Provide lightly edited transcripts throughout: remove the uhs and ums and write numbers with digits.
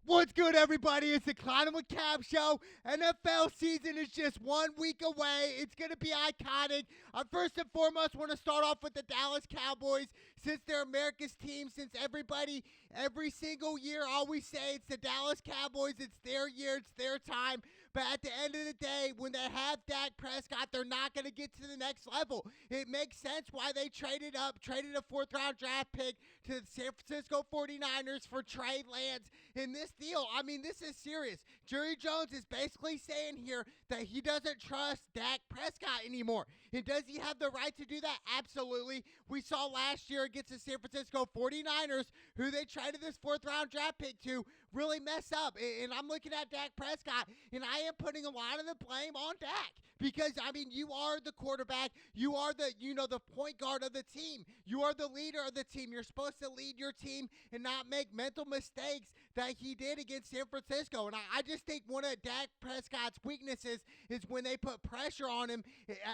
What's good, everybody? It's the Clown with Cab Show. NFL season is just 1 week away. It's going to be iconic. First and foremost, want to start off with the Dallas Cowboys. Since they're America's team, since everybody, every single year, always say it's the Dallas Cowboys. It's their year. It's their time. But at the end of the day, when they have Dak Prescott, they're not going to get to the next level. It makes sense why they traded a fourth-round draft pick to the San Francisco 49ers for Trey Lance. In this deal, I mean, this is serious. Jerry Jones is basically saying here that he doesn't trust Dak Prescott anymore. And does he have the right to do that? Absolutely. We saw last year against the San Francisco 49ers, who they traded this fourth-round draft pick to, really mess up. And I'm looking at Dak Prescott, and I am putting a lot of the blame on Dak. Because, I mean, you are the quarterback. You are the point guard of the team. You are the leader of the team. You're supposed to lead your team and not make mental mistakes that he did against San Francisco. And I just think one of Dak Prescott's weaknesses is when they put pressure on him.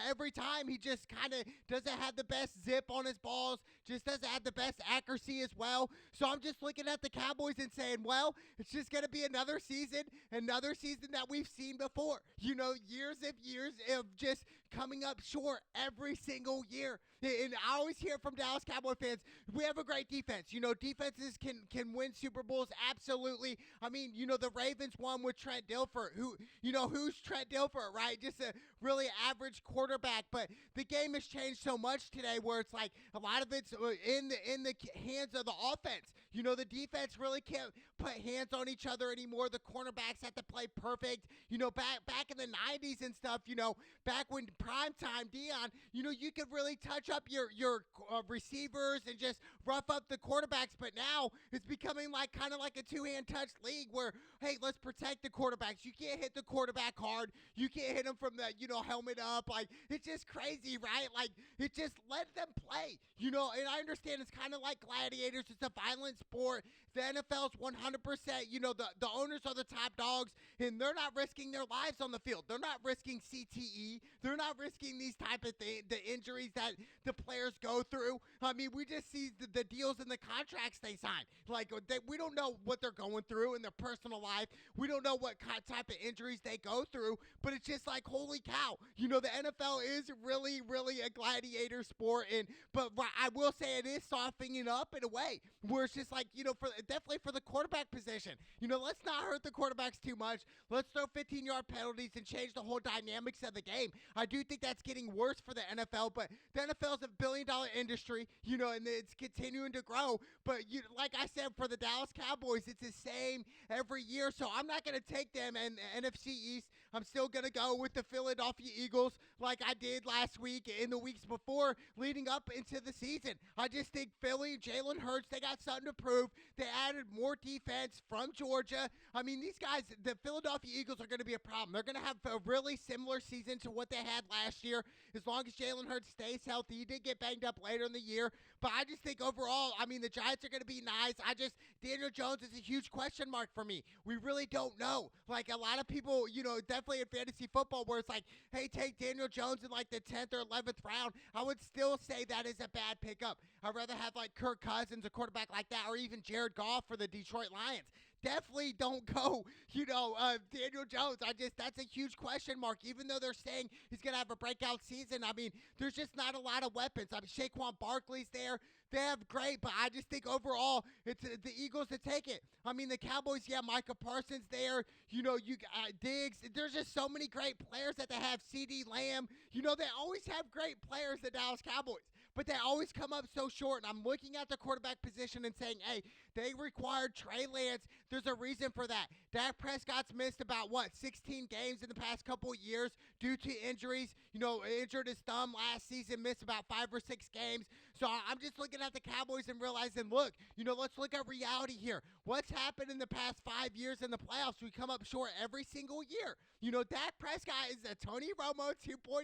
Every time he just kind of doesn't have the best zip on his balls, just doesn't have the best accuracy as well. So I'm just looking at the Cowboys and saying, well, it's just going to be another season that we've seen before. You know, years of just coming up short every single year. And I always hear from Dallas Cowboy fans, we have a great defense. You know, defenses can win Super Bowls, absolutely. I mean, you know, the Ravens won with Trent Dilfer. Who's Trent Dilfer, right? Just a really average quarterback. But the game has changed so much today where it's like a lot of it's in the hands of the offense. You know, the defense really can't put hands on each other anymore. The cornerbacks have to play perfect. You know, back in the 90s and stuff, you know, back when primetime Dion, you know, you could really touch up your receivers and just rough up the quarterbacks. But now it's becoming kind of like a two-hand touch league where, hey, let's protect the quarterbacks. You can't hit the quarterback hard. You can't hit them from the, helmet up. Like, it's just crazy, right? Like, it just let them play, and I understand it's kind of like gladiators. It's a violent sport. The NFL's 100%, the owners are the top dogs, and they're not risking their lives on the field. They're not risking CTE. They're not risking these type of things, the injuries that the players go through. I mean, we just see the deals and the contracts they sign. Like, we don't know what they're going through in their personal life. We don't know what type of injuries they go through, but it's just like, holy cow. The NFL is really, really a gladiator sport, but I will say it is softening up in a way where it's just like, definitely for the quarterback position. Let's not hurt the quarterbacks too much. Let's throw 15-yard penalties and change the whole dynamics of the game. I do think that's getting worse for the NFL, but the NFL is a billion-dollar industry, and it's continuing to grow. But like I said, for the Dallas Cowboys, it's the same every year, so I'm not going to take them in the NFC East. I'm still going to go with the Philadelphia Eagles like I did last week and the weeks before leading up into the season. I just think Philly, Jalen Hurts, they got something to prove. They added more defense from Georgia. I mean, these guys, the Philadelphia Eagles are going to be a problem. They're going to have a really similar season to what they had last year as long as Jalen Hurts stays healthy. He did get banged up later in the year, but I just think overall, I mean, the Giants are going to be nice. Daniel Jones is a huge question mark for me. We really don't know. Like, a lot of people, definitely in fantasy football where it's like, hey, take Daniel Jones in like the 10th or 11th round. I would still say that is a bad pickup. I'd rather have like Kirk Cousins, a quarterback like that, or even Jared Goff for the Detroit Lions. Definitely don't go, Daniel Jones. That's a huge question mark. Even though they're saying he's going to have a breakout season, I mean, there's just not a lot of weapons. I mean, Saquon Barkley's there. They have great, but I just think overall it's the Eagles to take it. I mean, the Cowboys, yeah, Micah Parsons there. You Diggs. There's just so many great players that they have. CeeDee Lamb. They always have great players, the Dallas Cowboys. But they always come up so short, and I'm looking at the quarterback position and saying, hey, they required Trey Lance. There's a reason for that. Dak Prescott's missed about, 16 games in the past couple of years due to injuries. Injured his thumb last season, missed about 5 or 6 games. So I'm just looking at the Cowboys and realizing, look, let's look at reality here. What's happened in the past 5 years in the playoffs? We come up short every single year. Dak Prescott is a Tony Romo 2.0.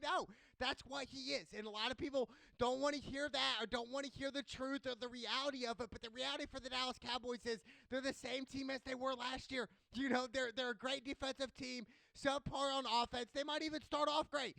That's what he is. And a lot of people don't want to hear that or don't want to hear the truth or the reality of it. But the reality for the Dallas Cowboys is they're the same team as they were last year. They're a great defensive team, subpar on offense. They might even start off great.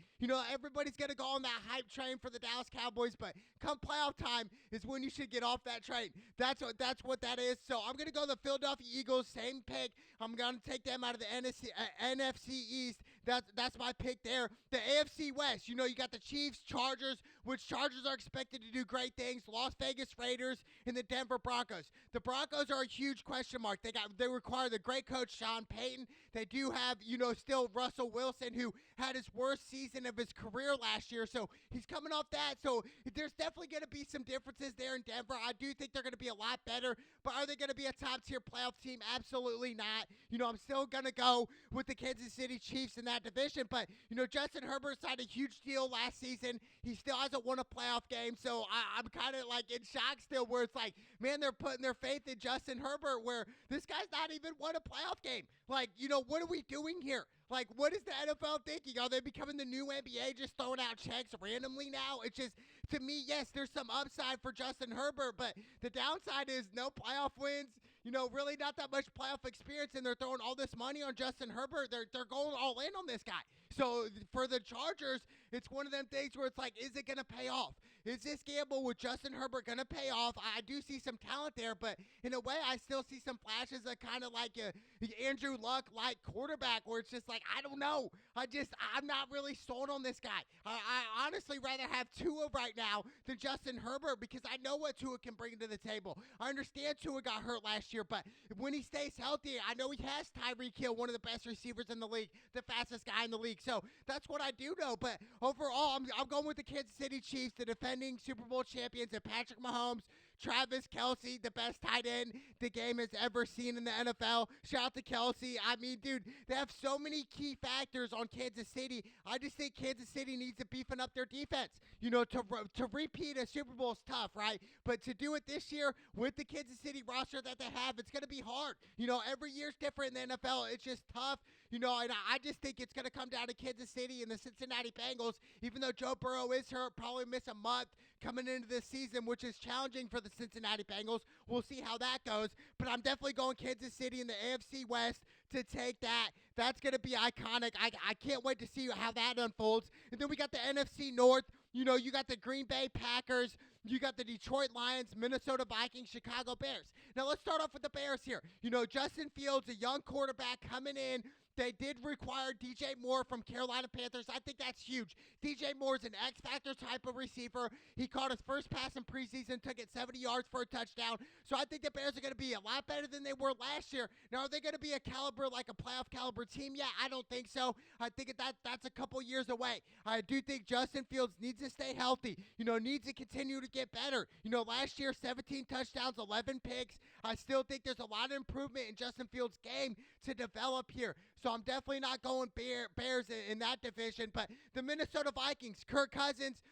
Everybody's going to go on that hype train for the Dallas Cowboys, but come playoff time is when you should get off that train. That's what that is. So I'm going to go the Philadelphia Eagles, same pick. I'm going to take them out of the NFC East. That's my pick there. The AFC West, you got the Chiefs, Chargers, which Chargers are expected to do great things. Las Vegas Raiders and the Denver Broncos. The Broncos are a huge question mark. They require the great coach Sean Payton. They do have, still Russell Wilson, who had his worst season of his career last year. So he's coming off that. So there's definitely going to be some differences there in Denver. I do think they're going to be a lot better. But are they going to be a top-tier playoff team? Absolutely not. I'm still going to go with the Kansas City Chiefs in that division. But, Justin Herbert signed a huge deal last season. He still hasn't won a playoff game. So I'm kind of like in shock still, where it's like, man, they're putting their faith in Justin Herbert, where this guy's not even won a playoff game. Like, what are we doing here? Like, what is the NFL thinking? Are they becoming the new NBA, just throwing out checks randomly now? It's just, to me, yes, there's some upside for Justin Herbert, but the downside is no playoff wins, really not that much playoff experience, and they're throwing all this money on Justin Herbert. They're going all in on this guy. So for the Chargers, it's one of them things where it's like, is it going to pay off? Is this gamble with Justin Herbert going to pay off? I do see some talent there, but in a way, I still see some flashes of kind of like a Andrew Luck-like quarterback, where it's just like, I don't know. I'm not really sold on this guy. I honestly rather have Tua right now than Justin Herbert, because I know what Tua can bring to the table. I understand Tua got hurt last year, but when he stays healthy, I know he has Tyreek Hill, one of the best receivers in the league, the fastest guy in the league. So that's what I do know. But overall, I'm going with the Kansas City Chiefs, the defending Super Bowl champions, and Patrick Mahomes, Travis Kelce, the best tight end the game has ever seen in the NFL. Shout out to Kelce. I mean, dude, they have so many key factors on Kansas City. I just think Kansas City needs to beefing up their defense. To repeat a Super Bowl is tough, right? But to do it this year with the Kansas City roster that they have, it's going to be hard. Every year's different in the NFL. It's just tough. And I just think it's going to come down to Kansas City and the Cincinnati Bengals, even though Joe Burrow is hurt, probably miss a month coming into this season, which is challenging for the Cincinnati Bengals. We'll see how that goes. But I'm definitely going Kansas City in the AFC West to take that. That's going to be iconic. I can't wait to see how that unfolds. And then we got the NFC North. You got the Green Bay Packers. You got the Detroit Lions, Minnesota Vikings, Chicago Bears. Now, let's start off with the Bears here. Justin Fields, a young quarterback coming in. They did require DJ Moore from Carolina Panthers. I think that's huge. DJ Moore's an X-Factor type of receiver. He caught his first pass in preseason, took it 70 yards for a touchdown. So I think the Bears are going to be a lot better than they were last year. Now, are they going to be a playoff caliber team? Yeah, I don't think so. I think that's a couple years away. I do think Justin Fields needs to stay healthy, needs to continue to get better. Last year, 17 touchdowns, 11 picks. I still think there's a lot of improvement in Justin Fields' game to develop here. So I'm definitely not going Bears in that division. But the Minnesota Vikings, Kirk Cousins,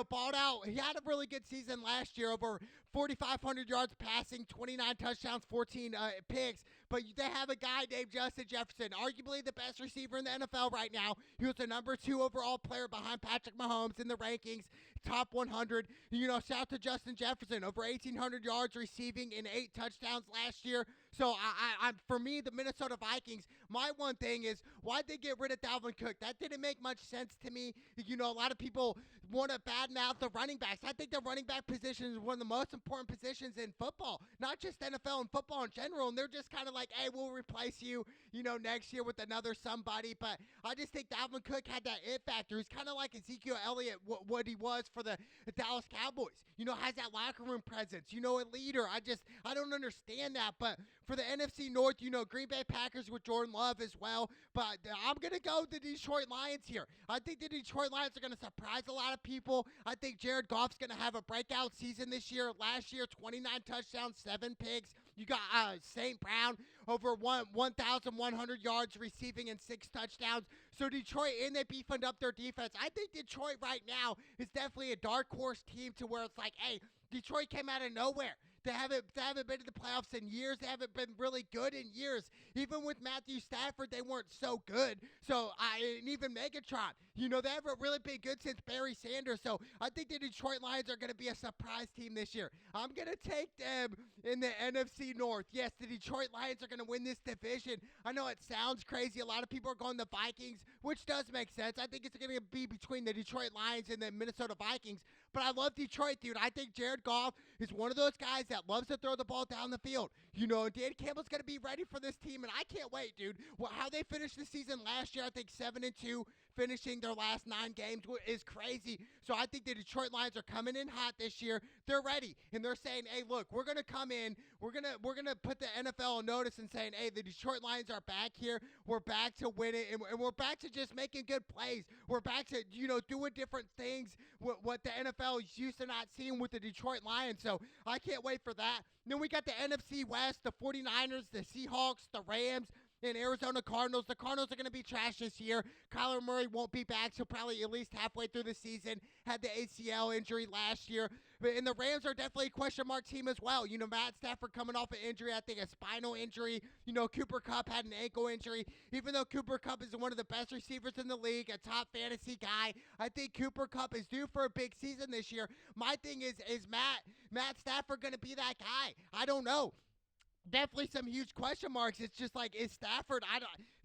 balled out. He had a really good season last year, over 4,500 yards passing, 29 touchdowns, 14 picks. But they have a guy named Justin Jefferson, arguably the best receiver in the NFL right now. He was the number 2 overall player behind Patrick Mahomes in the rankings, top 100. Shout out to Justin Jefferson, over 1,800 yards receiving and 8 touchdowns last year. So for me, the Minnesota Vikings, my one thing is, why'd they get rid of Dalvin Cook? That didn't make much sense to me. A lot of people want to badmouth the running backs. I think the running back position is one of the most important positions in football, not just NFL and football in general. And they're just kind of like, hey, we'll replace you, next year with another somebody. But I just think Dalvin Cook had that it factor. He's kind of like Ezekiel Elliott, what he was for the Dallas Cowboys. Has that locker room presence, a leader. I don't understand that. But for the NFC North, Green Bay Packers with Jordan Love as well. But I'm going to go with the Detroit Lions here. I think the Detroit Lions are going to surprise a lot of people. I think Jared Goff's going to have a breakout season this year. Last year, 29 touchdowns, 7 picks. You got St. Brown, over 1,100 yards receiving and 6 touchdowns. So Detroit, and they beefed up their defense. I think Detroit right now is definitely a dark horse team, to where it's like, hey, Detroit came out of nowhere. They haven't been to the playoffs in years. They haven't been really good in years. Even with Matthew Stafford, they weren't so good. So and even Megatron, they haven't really been good since Barry Sanders. So I think the Detroit Lions are going to be a surprise team this year. I'm going to take them in the NFC North. Yes, the Detroit Lions are going to win this division. I know it sounds crazy. A lot of people are going the Vikings, which does make sense. I think it's going to be between the Detroit Lions and the Minnesota Vikings. But I love Detroit, dude. I think Jared Goff is one of those guys that loves to throw the ball down the field. Dan Campbell's going to be ready for this team, and I can't wait, dude. Well, how they finished the season last year, I think 7-2, finishing their last 9 games is crazy. So I think the Detroit Lions are coming in hot this year. They're ready, and they're saying, hey, look, we're going to come in. We're gonna put the NFL on notice and saying, hey, the Detroit Lions are back here. We're back to win it, and we're back to just making good plays. We're back to, doing different things, what the NFL is used to not seeing with the Detroit Lions. So I can't wait for that. And then we got the NFC West, the 49ers, the Seahawks, the Rams, and Arizona Cardinals. The Cardinals are going to be trash this year. Kyler Murray won't be back, so probably at least halfway through the season. Had the ACL injury last year. And the Rams are definitely a question mark team as well. Matt Stafford coming off an injury, I think a spinal injury. Cooper Kupp had an ankle injury. Even though Cooper Kupp is one of the best receivers in the league, a top fantasy guy, I think Cooper Kupp is due for a big season this year. My thing is Matt Stafford going to be that guy? I don't know. Definitely some huge question marks. It's just like, is Stafford?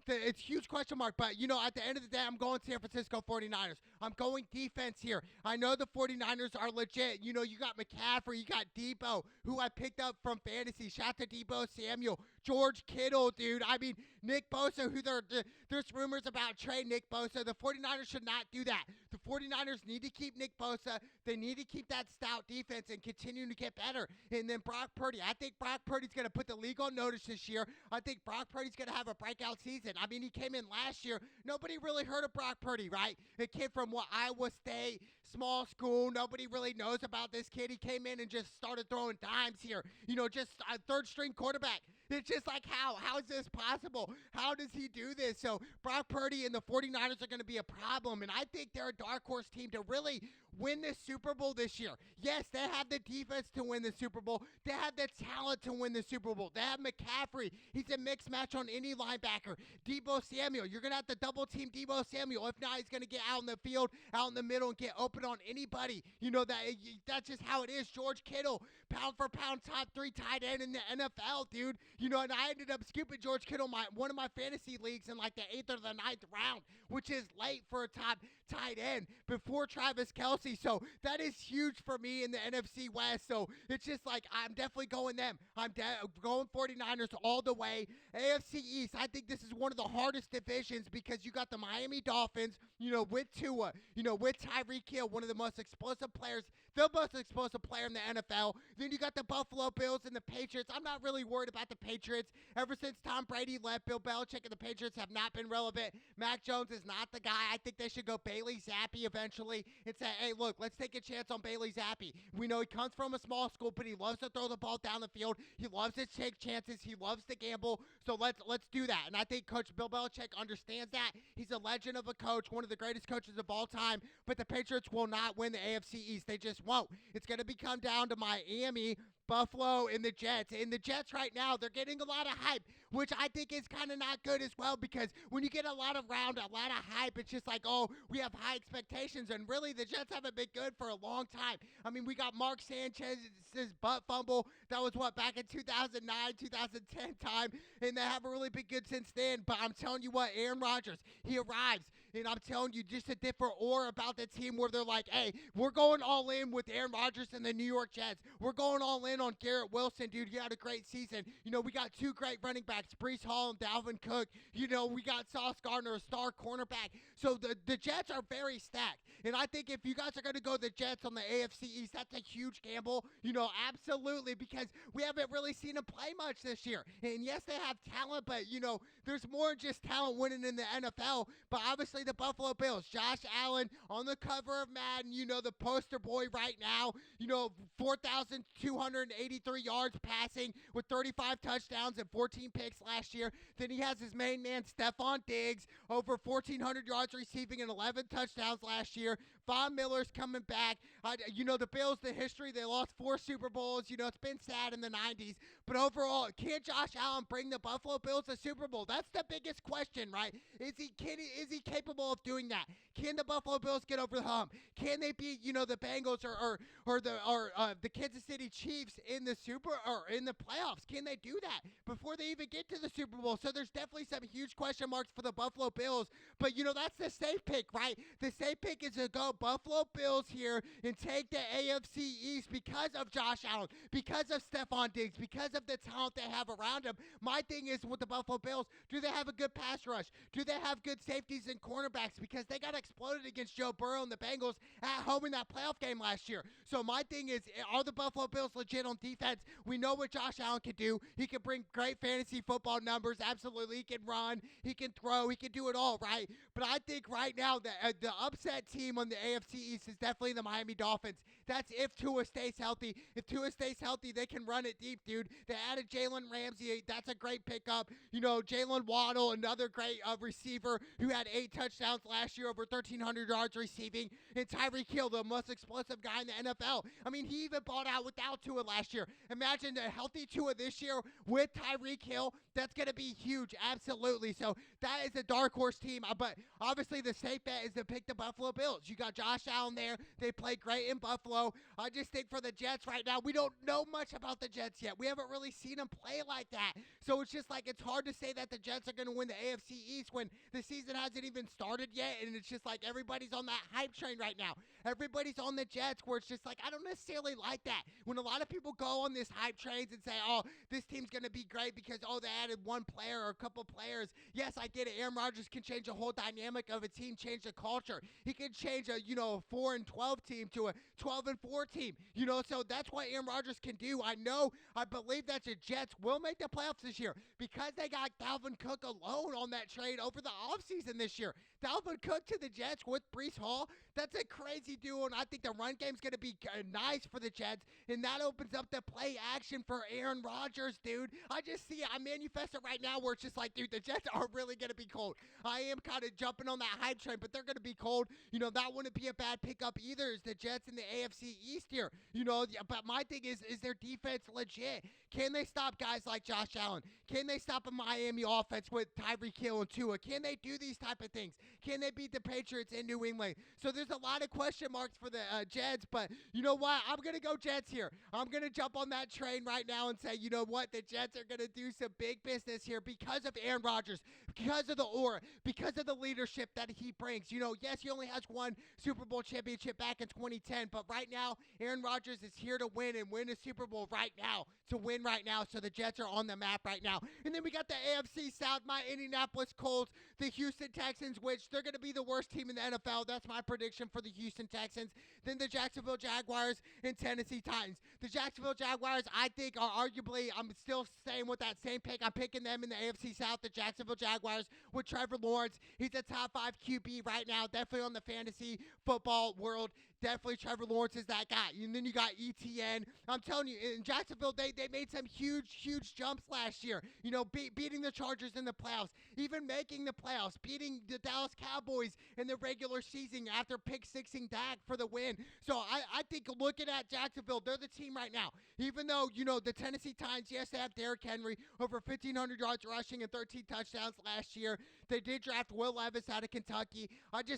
It's huge question mark. But, at the end of the day, I'm going San Francisco 49ers. I'm going defense here. I know the 49ers are legit. You got McCaffrey. You got Debo, who I picked up from fantasy. Shout out to Debo Samuel. George Kittle, dude. I mean, Nick Bosa, who there's rumors about trade Nick Bosa. The 49ers should not do that. The 49ers need to keep Nick Bosa. They need to keep that stout defense and continue to get better. And then Brock Purdy. I think Brock Purdy's going to put the league on notice this year. I think Brock Purdy's going to have a breakout season. I mean, he came in last year. Nobody really heard of Brock Purdy, right? It came from Iowa State, small school. Nobody really knows about this kid. He came in and just started throwing dimes here. Just a third-string quarterback. It's just like, how is this possible? How does he do this? So Brock Purdy and the 49ers are going to be a problem, and I think they're a dark horse team to really win the Super Bowl this year. Yes, they have the defense to win the Super Bowl. They have the talent to win the Super Bowl. They have McCaffrey. He's a mixed match on any linebacker. Debo Samuel, you're going to have to double team Debo Samuel. If not, he's going to get out in the field, out in the middle, and get open on anybody. That's just how it is. George Kittle, pound for pound, top 3 tight end in the NFL, dude. And I ended up scooping George Kittle, one of my fantasy leagues, in like the 8th or the 9th round, which is late for a top tight end before Travis Kelce. So that is huge for me in the NFC West. So it's just like, I'm definitely going them. I'm going 49ers all the way. AFC East, I think this is one of the hardest divisions because you got the Miami Dolphins, with Tua, with Tyreek Hill, one of the most explosive players, the most explosive player in the NFL. Then you got the Buffalo Bills and the Patriots. I'm not really worried about the Patriots. Ever since Tom Brady left, Bill Belichick and the Patriots have not been relevant. Mac Jones is not the guy. I think they should go Bailey Zappi eventually and say, hey, look, let's take a chance on Bailey Zappi. We know he comes from a small school, but he loves to throw the ball down the field. He loves to take chances. He loves to gamble. So let's do that. And I think Coach Bill Belichick understands that. He's a legend of a coach, one of the greatest coaches of all time. But the Patriots will not win the AFC East. They just won't. It's going to come down to Miami, Buffalo, and the Jets. And the Jets right now, they're getting a lot of hype, which I think is kind of not good as well, because when you get a lot of hype, it's just like, oh, we have high expectations. And really, the Jets haven't been good for a long time. I mean, we got Mark Sanchez's butt fumble. That was back in 2009, 2010 time. And they haven't really been good since then. But I'm telling you what, Aaron Rodgers, he arrives. And I'm telling you, just a different aura about the team where they're like, hey, we're going all in with Aaron Rodgers and the New York Jets. We're going all in on Garrett Wilson, dude. He had a great season. We got 2 great running backs, Breece Hall and Dalvin Cook. We got Sauce Gardner, a star cornerback. So the Jets are very stacked. And I think if you guys are going to go the Jets on the AFC East, that's a huge gamble. Absolutely, because we haven't really seen them play much this year. And yes, they have talent, but, there's more than just talent winning in the NFL. But obviously the Buffalo Bills, Josh Allen on the cover of Madden, the poster boy right now, 4,283 yards passing with 35 touchdowns and 14 picks last year. Then he has his main man, Stephon Diggs, over 1,400 yards receiving and 11 touchdowns last year. Von Miller's coming back. The Bills, the history, they lost 4 Super Bowls. It's been sad in the 90s. But overall, can Josh Allen bring the Buffalo Bills a Super Bowl? That's the biggest question, right? Is he capable of doing that? Can the Buffalo Bills get over the hump? Can they beat, the Bengals or the Kansas City Chiefs in the in the playoffs? Can they do that before they even get to the Super Bowl? So there's definitely some huge question marks for the Buffalo Bills. But that's the safe pick, right? The safe pick is to go Buffalo Bills here and take the AFC East because of Josh Allen, because of Stephon Diggs, because of the talent they have around him. My thing is with the Buffalo Bills, do they have a good pass rush? Do they have good safeties and cornerbacks? Because they got exploded against Joe Burrow and the Bengals at home in that playoff game last year. So my thing is, are the Buffalo Bills legit on defense? We know what Josh Allen can do. He can bring great fantasy football numbers. Absolutely. He can run. He can throw. He can do it all, right? But I think right now the upset team on the AFC East is definitely the Miami Dolphins. That's if Tua stays healthy. If Tua stays healthy, they can run it deep, dude. They added Jalen Ramsey. That's a great pickup. Jalen Waddle, another great receiver who had 8 touchdowns last year, over 1,300 yards receiving. And Tyreek Hill, the most explosive guy in the NFL. I mean, he even balled out without Tua last year. Imagine a healthy Tua this year with Tyreek Hill. That's going to be huge, absolutely. So that is a dark horse team. But obviously the safe bet is to pick the Buffalo Bills. You got Josh Allen there. They play great in Buffalo. I just think for the Jets right now, we don't know much about the Jets yet. We haven't really seen them play like that. So it's just like it's hard to say that the Jets are going to win the AFC East when the season hasn't even started yet. And it's just like everybody's on that hype train right now. Everybody's on the Jets where it's just like, I don't necessarily like that. When a lot of people go on this hype trains and say, oh, this team's going to be great because, they added one player or a couple players. Yes, I get it. Aaron Rodgers can change the whole dynamic of a team, change the culture. He can change a 4-12 team to a 12-4 team. So that's what Aaron Rodgers can do. I believe that the Jets will make the playoffs this year because they got Dalvin Cook alone on that trade over the offseason this year. Dalvin Cook to the Jets with Breece Hall, that's a crazy duo, and I think the run game's going to be nice for the Jets, and that opens up the play action for Aaron Rodgers, dude. I just see it. I manifest it right now where it's just like, dude, the Jets are really going to be cold. I am kind of jumping on that hype train, but they're going to be cold. That wouldn't be a bad pickup either is the Jets in the AFC East here. But my thing is their defense legit? Can they stop guys like Josh Allen? Can they stop a Miami offense with Tyreek Hill and Tua? Can they do these type of things? Can they beat the Patriots in New England? So there's a lot of question marks for the Jets, but you know what? I'm going to go Jets here. I'm going to jump on that train right now and say, you know what? The Jets are going to do some big business here because of Aaron Rodgers, because of the aura, because of the leadership that he brings. Yes, he only has one Super Bowl championship back in 2010, but right now, Aaron Rodgers is here to win and win a Super Bowl right now, to win right now, so the Jets are on the map right now. And then we got the AFC South, my Indianapolis Colts, the Houston Texans, which they're going to be the worst team in the NFL. That's my prediction for the Houston Texans. Then the Jacksonville Jaguars and Tennessee Titans. The Jacksonville Jaguars, I think, are arguably, I'm still staying with that same pick. I'm picking them in the AFC South, the Jacksonville Jaguars with Trevor Lawrence. He's a top 5 QB right now, definitely on the fantasy football world. Definitely Trevor Lawrence is that guy. And then you got ETN. I'm telling you, in Jacksonville, they made some huge jumps last year. Beating the Chargers in the playoffs, even making the playoffs, beating the Dallas Cowboys in the regular season after pick-sixing Dak for the win. So I think looking at Jacksonville, they're the team right now. Even though, the Tennessee Titans, yes, they have Derrick Henry, over 1,500 yards rushing and 13 touchdowns last year. They did draft Will Levis out of Kentucky.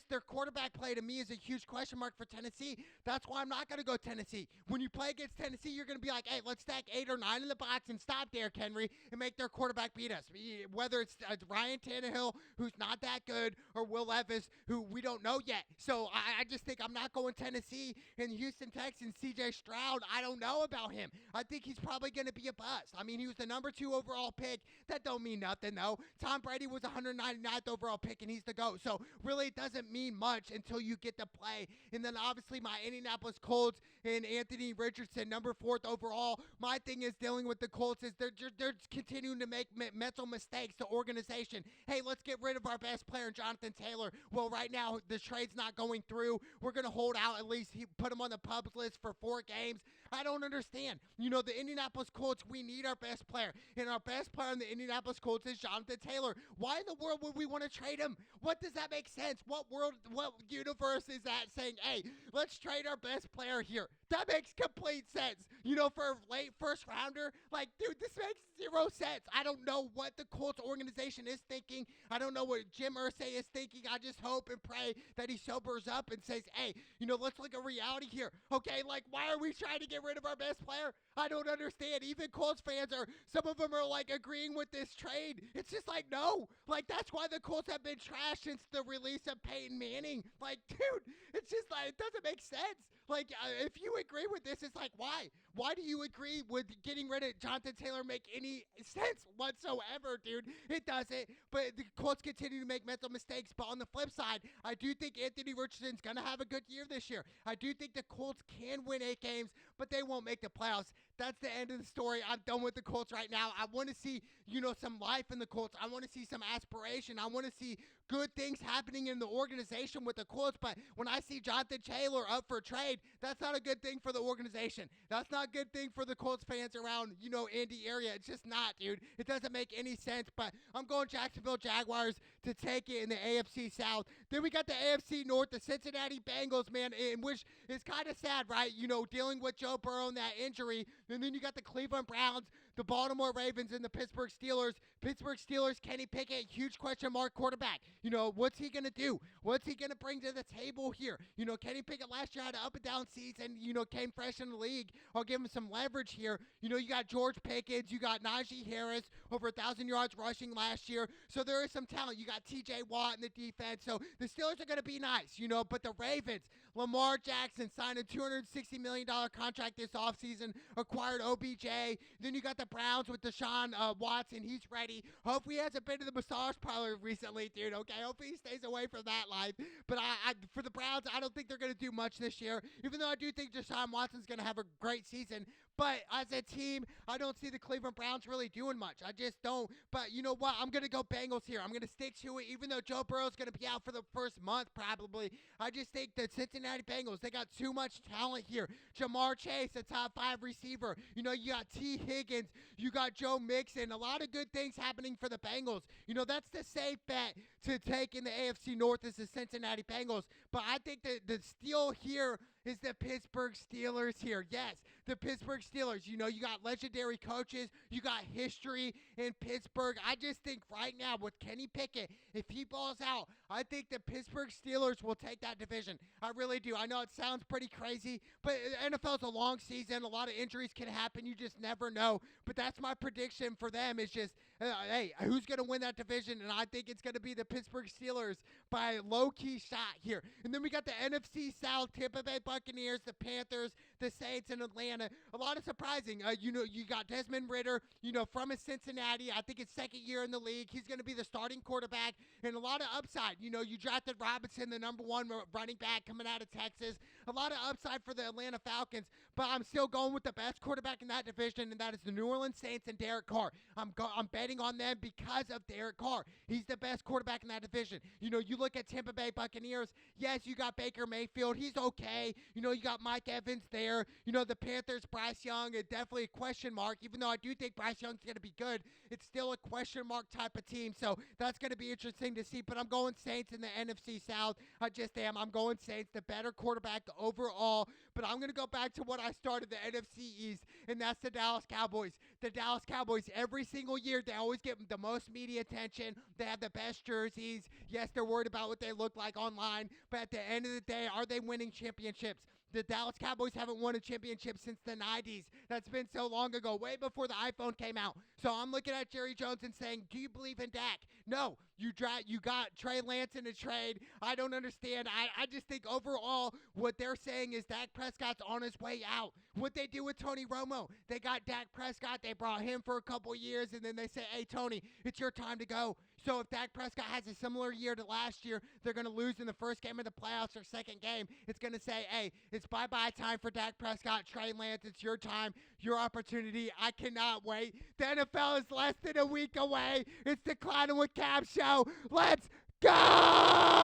Their quarterback play to me is a huge question mark for Tennessee. That's why I'm not going to go Tennessee. When you play against Tennessee, you're going to be like, hey, let's stack 8 or 9 in the box and stop Derrick Henry and make their quarterback beat us. Whether it's Ryan Tannehill, who's not that good, or Will Levis, who we don't know yet. So I just think I'm not going Tennessee. And Houston Texans, C.J. Stroud, I don't know about him. I think he's probably going to be a bust. I mean, he was the number 2 overall pick. That don't mean nothing, though. Tom Brady was 199th overall pick, and he's the GOAT. So really, it doesn't mean much until you get to play. And then obviously, obviously my Indianapolis Colts and Anthony Richardson, number 4th overall. My thing is dealing with the Colts is they're continuing to make mental mistakes to organization. Hey, let's get rid of our best player, Jonathan Taylor. Well, right now the trade's not going through. We're going to hold out at least put him on the pubs list for 4 games. I don't understand. The Indianapolis Colts, we need our best player. And our best player in the Indianapolis Colts is Jonathan Taylor. Why in the world would we want to trade him? What does that make sense? What universe is that saying, hey, let's trade our best player here? That makes complete sense. For a late first rounder, like, dude, this makes 0 sense. I don't know what the Colts organization is thinking. I don't know what Jim Irsay is thinking. I just hope and pray that he sobers up and says, hey, let's look at reality here. Okay, like, why are we trying to get rid of our best player? I don't understand. Even Colts fans some of them are like agreeing with this trade. It's just like, no. Like, that's why the Colts have been trashed since the release of Peyton Manning. Like, dude, it's just like, it doesn't make sense. Like, if you agree with this, it's like, why? Why do you agree with getting rid of Jonathan Taylor make any sense whatsoever, dude? It doesn't. But the Colts continue to make mental mistakes. But on the flip side, I do think Anthony Richardson's going to have a good year this year. I do think the Colts can win 8 games, but they won't make the playoffs. That's the end of the story. I'm done with the Colts right now. I want to see, some life in the Colts. I want to see some aspiration. I want to see good things happening in the organization with the Colts. But when I see Jonathan Taylor up for trade, that's not a good thing for the organization. That's not a good thing for the Colts fans around, Indy area. It's just not, dude. It doesn't make any sense. But I'm going Jacksonville Jaguars to take it in the AFC South. Then we got the AFC North, the Cincinnati Bengals, man, in which is kind of sad, right? Dealing with Joe Burrow and that injury. And then you got the Cleveland Browns, the Baltimore Ravens, and the Pittsburgh Steelers. Pittsburgh Steelers, Kenny Pickett, huge question mark quarterback. What's he going to do? What's he going to bring to the table here? Kenny Pickett last year had an up-and-down season, came fresh in the league. I'll give him some leverage here. You got George Pickens. You got Najee Harris, over 1,000 yards rushing last year. So there is some talent. You got T.J. Watt in the defense. So the Steelers are going to be nice, but the Ravens, Lamar Jackson signed a $260 million contract this offseason, acquired OBJ. Then you got the Browns with Deshaun Watson. He's ready. Hopefully he hasn't been to the massage parlor recently, dude, okay? Hopefully he stays away from that life. But for the Browns, I don't think they're going to do much this year, even though I do think Deshaun Watson's going to have a great season. But as a team, I don't see the Cleveland Browns really doing much. I just don't. But you know what? I'm going to go Bengals here. I'm going to stick to it, even though Joe Burrow's going to be out for the first month probably. I just think the Cincinnati Bengals, they got too much talent here. Jamar Chase, a top 5 receiver. You got T. Higgins. You got Joe Mixon. A lot of good things happening for the Bengals. That's the safe bet to take in the AFC North is the Cincinnati Bengals. But I think that the steal here is the Pittsburgh Steelers here. Yes, the Pittsburgh Steelers. You got legendary coaches. You got history in Pittsburgh. I just think right now with Kenny Pickett, if he balls out, I think the Pittsburgh Steelers will take that division. I really do. I know it sounds pretty crazy, but NFL's a long season. A lot of injuries can happen. You just never know. But that's my prediction for them is just, hey, who's going to win that division? And I think it's going to be the Pittsburgh Steelers by a low-key shot here. And then we got the NFC South, Tampa Bay Buccaneers, the Panthers, the Saints, and Atlanta. A lot of surprising. You got Desmond Ridder, from Cincinnati. I think his second year in the league. He's going to be the starting quarterback, and a lot of upside. You drafted Robinson, the number 1 running back coming out of Texas. A lot of upside for the Atlanta Falcons, but I'm still going with the best quarterback in that division, and that is the New Orleans Saints and Derek Carr. I'm betting on them because of Derek Carr. He's the best quarterback in that division. You look at Tampa Bay Buccaneers. Yes, you got Baker Mayfield. He's okay. You got Mike Evans there. The Panthers, Bryce Young, definitely a question mark. Even though I do think Bryce Young's going to be good, it's still a question mark type of team. So that's going to be interesting to see. But I'm going Saints in the NFC South. I just am. I'm going Saints, the better quarterback overall. But I'm going to go back to what I started, the NFC East, and that's the Dallas Cowboys. The Dallas Cowboys, every single year, they always get the most media attention. They have the best jerseys. Yes, they're worried about what they look like online. But at the end of the day, are they winning championships? The Dallas Cowboys haven't won a championship since the 90s. That's been so long ago, way before the iPhone came out. So I'm looking at Jerry Jones and saying, do you believe in Dak? No. You got Trey Lance in a trade. I don't understand. I just think overall what they're saying is Dak Prescott's on his way out. What they do with Tony Romo, they got Dak Prescott. They brought him for a couple years, and then they say, hey, Tony, it's your time to go. So if Dak Prescott has a similar year to last year, they're going to lose in the first game of the playoffs or second game. It's going to say, hey, it's bye-bye time for Dak Prescott. Trey Lance, it's your time, your opportunity. I cannot wait. The NFL is less than a week away. It's the Clown with Cab show. Let's go!